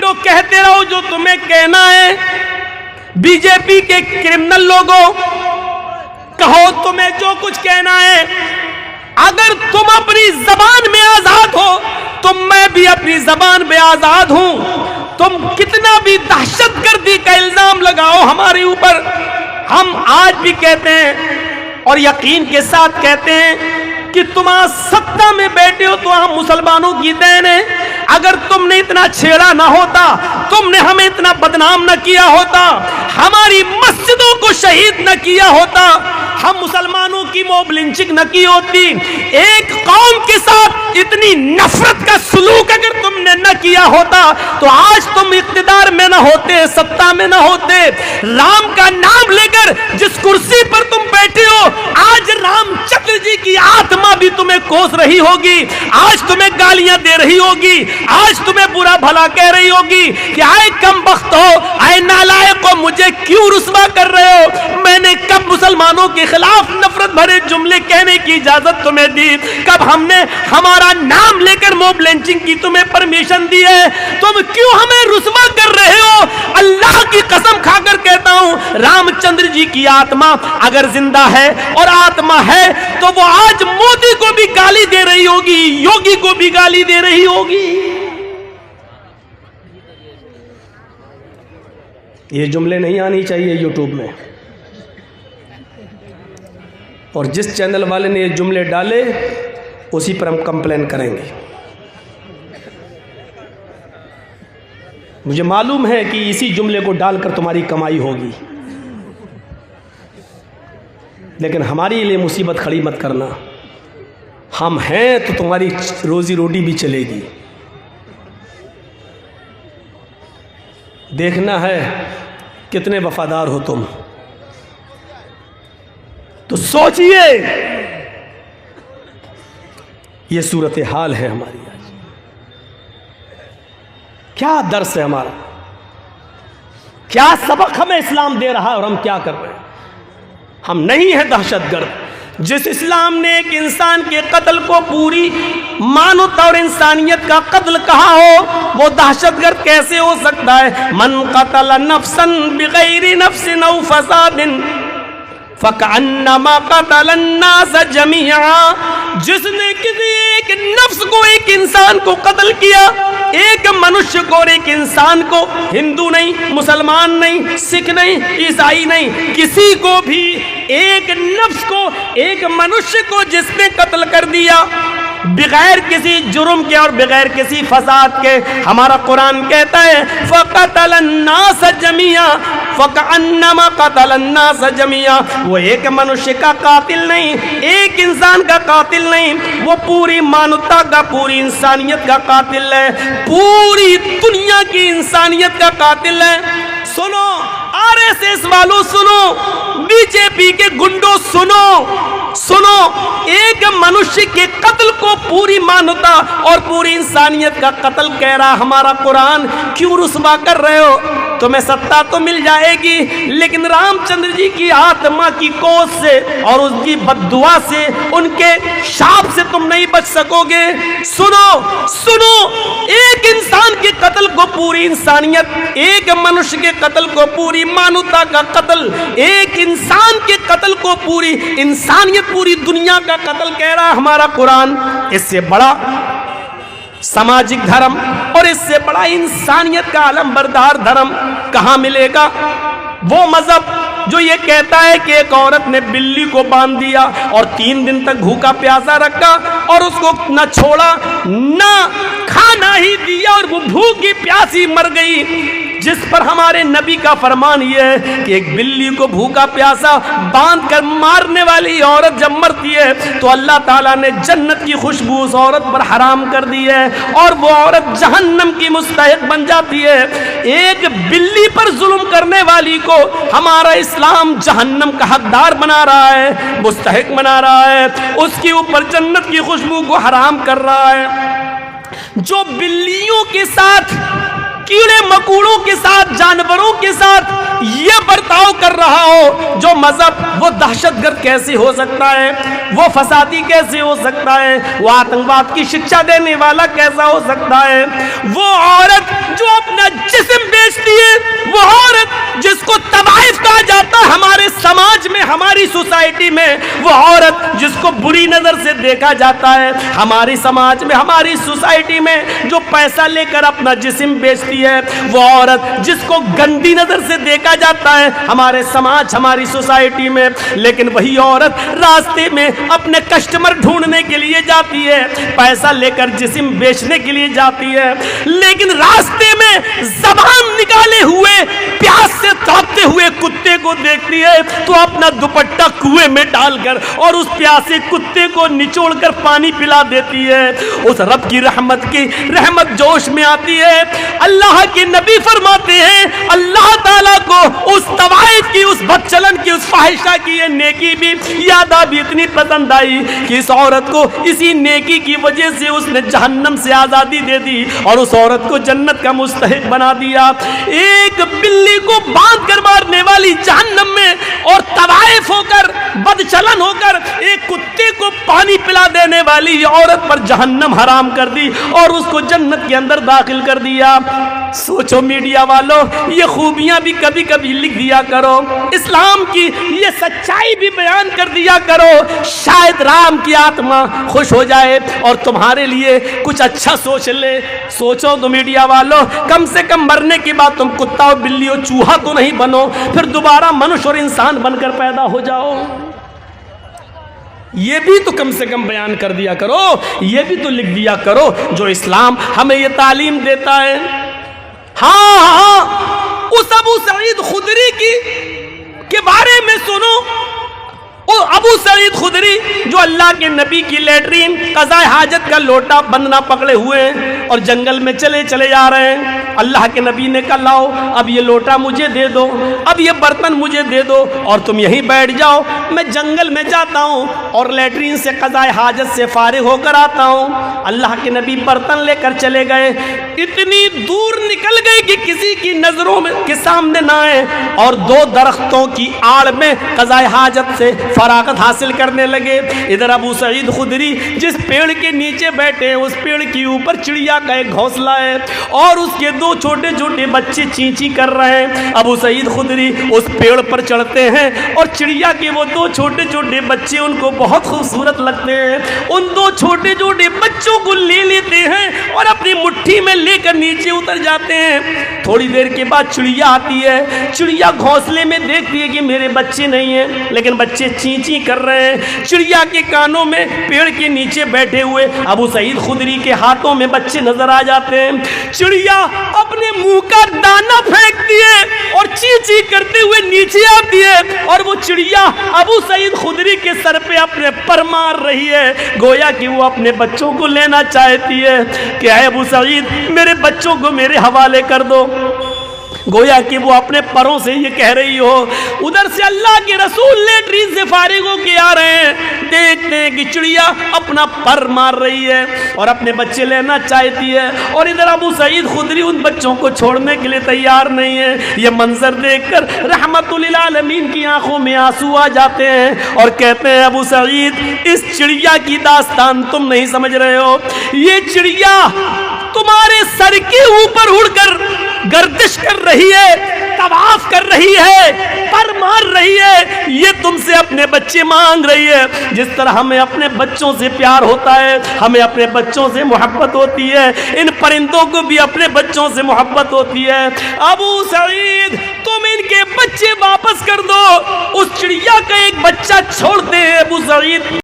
لو کہتے رہو جو تمہیں کہنا ہے. بی جے پی کے کرمنل لوگوں کہو تمہیں جو کچھ کہنا ہے. اگر تم اپنی زبان میں آزاد ہو تو میں بھی اپنی زبان میں آزاد ہوں. تم کتنا بھی دہشت گردی کا الزام لگاؤ ہمارے اوپر, ہم آج بھی کہتے ہیں اور یقین کے ساتھ کہتے ہیں کہ تم آج سत्ता میں بیٹھے ہو تو ہم مسلمانوں کی دین ہے. اگر تم نے اتنا چھیڑا نہ ہوتا, تم نے ہمیں اتنا بدنام نہ کیا ہوتا, ہماری مسجدوں کو شہید نہ کیا ہوتا, ہم مسلمانوں کی موب لنچنگ نہ کی ہوتی, ایک قوم کے ساتھ اتنی نفرت کا سلوک اگر تم نے نہ کیا ہوتا تو آج تم اقتدار میں نہ ہوتے, سत्ता میں نہ ہوتے. رام کا نام لے کر جس کرسی پر تم بیٹھے ہو, آج رام چندر جی کی آتما بھی تمہیں کوس رہی ہوگی, آج تمہیں گالیاں دے رہی ہوگی, آج تمہیں برا بھلا کہہ رہی ہوگی کہ آئے کم بخت ہو, آئے نالائق ہو, مجھے کیوں رسوا کر رہے ہو, میں نے کب مسلمانوں کے خلاف نفرت بھرے جملے کہنے کی اجازت تمہیں دی, کب ہم نے ہمارا نام لے کر موب لنچنگ کی تمہیں پرمیشن دی ہے, تم کیوں ہمیں رسوا کر رہے ہو. اللہ کی قسم کھا کر کہتا ہوں, رام چندر جی کی آتما اگر زندہ ہے اور آتما ہے تو وہ آج مودی کو بھی گالی دے رہی ہوگی, یوگی کو بھی گالی دے رہی ہوگی. یہ جملے نہیں آنی چاہیے یوٹیوب میں, اور جس چینل والے نے یہ جملے ڈالے اسی پر ہم کمپلین کریں گے. مجھے معلوم ہے کہ اسی جملے کو ڈال کر تمہاری کمائی ہوگی, لیکن ہماری لیے مصیبت کھڑی مت کرنا. ہم ہیں تو تمہاری روزی روٹی بھی چلے گی. دیکھنا ہے کتنے وفادار ہو تم. تو سوچئے, یہ صورتحال ہے ہماری آج. کیا درس ہے ہمارا, کیا سبق ہمیں اسلام دے رہا ہے اور ہم کیا کر رہے ہیں. ہم نہیں ہیں دہشت گرد. جس اسلام نے ایک انسان کے قتل کو پوری مانوتا اور انسانیت کا قتل کہا ہو, وہ دہشت گرد کیسے ہو سکتا ہے. من قتل نفسا بغیر نفس او فساد فَكَأَنَّمَا قَتَلَ النَّاسَ جَمِيعًا. جس نے کسی ایک نفس کو, ایک انسان کو قتل کیا, ایک منشیہ کو اور ایک انسان کو, ہندو نہیں, مسلمان نہیں, سکھ نہیں, عیسائی نہیں, کسی کو بھی ایک نفس کو, ایک منشیہ کو جس نے قتل کر دیا بغیر کسی جرم کے اور بغیر کسی فساد کے, ہمارا قرآن کہتا ہے فَقَتَلَ النَّاسَ جَمِيعًا فَكَأَنَّمَا قَتَلَ النَّاسَ جَمِيعًا. وہ ایک منشیہ کا قاتل نہیں, ایک انسان کا قاتل نہیں, وہ پوری مانوتا کا, پوری انسانیت کا قاتل ہے, پوری دنیا کی انسانیت کا قاتل ہے. سنو آر ایس ایس والوں, سنو بی جے پی کے گنڈوں, سنو, ایک منشیہ کے قتل کو پوری مانوتا اور پوری انسانیت کا قتل کہہ رہا ہمارا قرآن. کیوں رسوا کر رہے ہو؟ تمہیں سत्ता تو مل جائے گی, لیکن رام چندر جی کی آتما کی کوس سے اور اس کی بد دعا سے, ان کے شاپ سے تم نہیں بچ سکو گے. سنو, ایک انسان کے قتل کو پوری انسانیت, ایک منشیہ کے قتل کو پوری مانوتا کا قتل, ایک انسان کے قتل کو پوری انسانیت, پوری دنیا کا قتل کہہ رہا ہمارا قرآن. اس سے بڑا سماجک دھرم اور اس سے بڑا انسانیت کا علم بردار دھرم کہاں ملے گا؟ وہ مذہب جو یہ کہتا ہے کہ ایک عورت نے بلی کو باندھ دیا اور 3 دن تک بھوکا پیاسا رکھا اور اس کو نہ چھوڑا نہ کھانا ہی دیا اور وہ بھوکی پیاسی مر گئی, جس پر ہمارے نبی کا فرمان یہ ہے کہ ایک بلی کو بھوکا پیاسا باندھ کر مارنے والی عورت جب مرتی ہے تو اللہ تعالیٰ نے جنت کی خوشبو اس عورت پر حرام کر دی ہے اور وہ عورت جہنم کی مستحق بن جاتی ہے. ایک بلی پر ظلم کرنے والی کو ہمارا اسلام جہنم کا حقدار بنا رہا ہے, مستحق بنا رہا ہے, اس کے اوپر جنت کی خوشبو کو حرام کر رہا ہے. جو بلیوں کے ساتھ कीड़े मकोड़ों के साथ, जानवरों के साथ ये बर्ताव कर रहा हो, जो मजहब वो दहशतगर्द कैसे हो सकता है, वो फसादी कैसे हो सकता है, वो आतंकवाद की शिक्षा देने वाला कैसा हो सकता है, वो औरत जो अपना जिस्म बेचती है, वो औरत जिसको तवाइफ कहा जाता है हमारे समाज में, हमारी सोसाइटी में, वो औरत जिसको बुरी नजर से देखा जाता है हमारे समाज में, हमारी सोसाइटी में, जो पैसा लेकर अपना जिस्म बेचती है, वो औरत जिसको गंदी नजर से देखा जाता है हमारे समाज, हमारी सोसाइटी में, लेकिन वही औरत रास्ते में अपने कस्टमर ढूंढने के लिए जाती है, पैसा लेकर जिस्म बेचने के लिए जाती है, लेकिन रास्ते में ज़बान निकाले हुए प्यास से तड़पते हुए कुत्ते को देखती है तो अपना दुपट्टा कुएं में डालकर और उस प्यासे कुत्ते को निचोड़कर पानी पिला देती है। उस रब की रहमत जोश में आती है। अल्लाह के नबी फरमाते हैं अल्लाह ताला को उस तवाइफ की, उस बदचलन की, उस फाहिशा की ये नेकी भी यादा भी इतनी पसंद आई कि इस औरत को इसी नेकी की वजह से उसने जहन्नम से आजादी दे दी और उस औरत को जन्नत का मुस्तहिक बना दिया। एक बिल्ली को बांध कर मारने वाली जहन्नम में और तवाइफ होकर, बदचलन होकर एक कुत्ते को पानी पिला देने वाली औरत पर जहन्नम हराम कर दी और उसको जन्नत के अंदर दाखिल कर दिया। सोचो मीडिया वालों, ये खूबियां भी कभी कभी लिख दिया करो, इस्लाम की ये सच्चाई भी बयान कर दिया करो, शायद राम की आत्मा खुश हो जाए और तुम्हारे लिए कुछ अच्छा सोच ले। सोचो तो मीडिया वालों, कम से कम मरने के बाद तुम कुत्ता और बिल्ली और चूहा तो नहीं बनो, फिर दोबारा मनुष्य और इंसान बनकर पैदा हो जाओ। ये भी तो कम से कम बयान कर दिया करो, ये भी तो लिख दिया करो जो इस्लाम हमें ये तालीम देता है। हाँ, उस अबू सईद खुदरी के बारे में सुनो। ओ अबू सईद खुदरी जो अल्लाह के नबी की लेटरीन क़ज़ाए हाजत का लोटा बंदना पकड़े हुए हैं और जंगल में चले जा रहे हैं। अल्लाह के नबी ने कहा लाओ अब ये लोटा मुझे दे दो, अब ये बर्तन मुझे दे दो और तुम यहीं बैठ जाओ, मैं जंगल में जाता हूँ और लेटरीन से क़ज़ाए हाजत से फारिग होकर आता हूँ। अल्लाह के नबी बर्तन लेकर चले गए, इतनी दूर निकल गए कि किसी की नज़रों में के सामने ना आए और दो दरख्तों की आड़ में क़ज़ाए हाजत से फरागत हासिल करने लगे। इधर अबू सईद खुदरी जिस पेड़ के नीचे बैठे उस पेड़ के ऊपर चिड़िया का एक घोंसला है और उसके दो छोटे छोटे बच्चे चींची कर रहे हैं। अबू सईद खुदरी उस पेड़ पर चढ़ते हैं और चिड़िया के वो दो छोटे छोटे बच्चे उनको बहुत खूबसूरत लगते हैं। उन दो छोटे छोटे बच्चों को ले लेते हैं और अपनी मुट्ठी में लेकर नीचे उतर जाते हैं। थोड़ी देर के बाद चिड़िया आती है, चिड़िया घोंसले में देखती है कि मेरे बच्चे नहीं हैं, लेकिन बच्चे चींची कर रहे हैं। चिड़िया के कानों में पेड़ के नीचे बैठे हुए अबू सईद खुदरी के हाथों में बच्चे नजर आ जाते हैं। चिड़िया अपने मुंह का दाना फेंकती है और चींची करते हुए नीचे आती है और वो चिड़िया अबू सईद खुदरी के सर पे अपने पर मार रही है, गोया कि वो अपने बच्चों को लेना चाहती है। क्या है अबू सईद, मेरे बच्चों को मेरे हवाले कर दो, गोया कि वो अपने परों से ये कह रही हो। उधर से अल्लाह के रसूल लेटरीन से फारिग होके आ रहे हैं, देखते हैं कि चिड़िया अपना पर मार रही है और अपने बच्चे लेना चाहती है और इधर अबू सईद खुदरी उन बच्चों को छोड़ने के लिए तैयार नहीं है। ये मंजर देखकर रहमतुल लिल आलमीन की आंखों में आंसू आ जाते हैं और कहते हैं अबू सईद, इस चिड़िया की दास्तान तुम नहीं समझ रहे हो। ये चिड़िया तुम्हारे सर के ऊपर उड़कर गर्दिश कर रही है, तवाफ कर रही है, पर मार रही है, ये तुमसे अपने बच्चे मांग रही है। जिस तरह हमें अपने बच्चों से प्यार होता है, हमें अपने बच्चों से मोहब्बत होती है, इन परिंदों को भी अपने बच्चों से मोहब्बत होती है। अबू सईद, तुम इनके बच्चे वापस कर दो। उस चिड़िया का एक बच्चा छोड़ते हैं अबू सईद।